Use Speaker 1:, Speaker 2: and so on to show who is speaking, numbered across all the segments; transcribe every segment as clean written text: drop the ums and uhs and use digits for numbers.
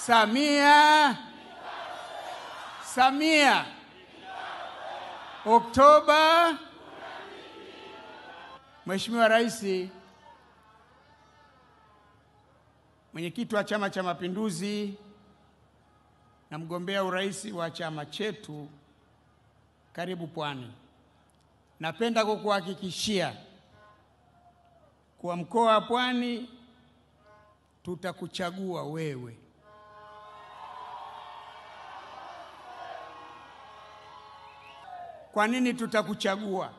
Speaker 1: Samia. Samia. Oktoba. Mheshimiwa Rais, mwenyekiti wa Chama cha Mapinduzi na mgombea urais wa chama chetu, karibu Pwani. Napenda kukuhakikishia kwa mkoa wa Pwani tutakuchagua wewe. Kwa nini tutakuchagua?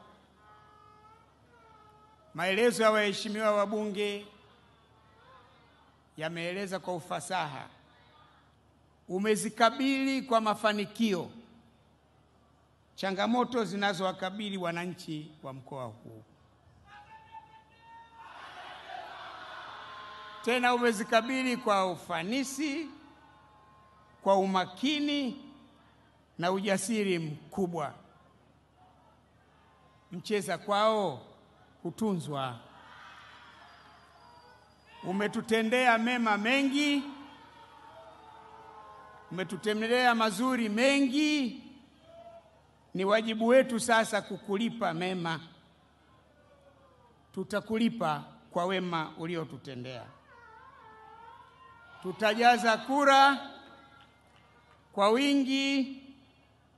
Speaker 1: Maelezo ya waheshimiwa wabunge yameeleza kwa ufasaha. Umezikabili kwa mafanikio changamoto zinazowakabili wananchi wa mkoa huu. Tena umezikabili kwa ufanisi, kwa umakini na ujasiri mkubwa. Mcheza kwao hutunzwa. Umetutendea mema mengi, umetutendea mazuri mengi. Ni wajibu wetu sasa kukulipa mema. Tutakulipa kwa wema uliotutendea. Tutajaza kura kwa wingi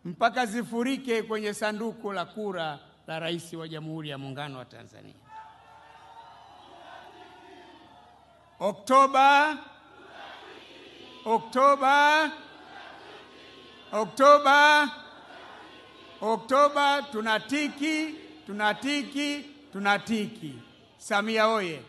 Speaker 1: mpaka zifurike kwenye sanduku la kura la Rais wa Jamhuri ya Muungano wa Tanzania. Oktoba. Oktoba. Oktoba. Oktoba tunatiki, tunatiki, tunatiki. Samia oye!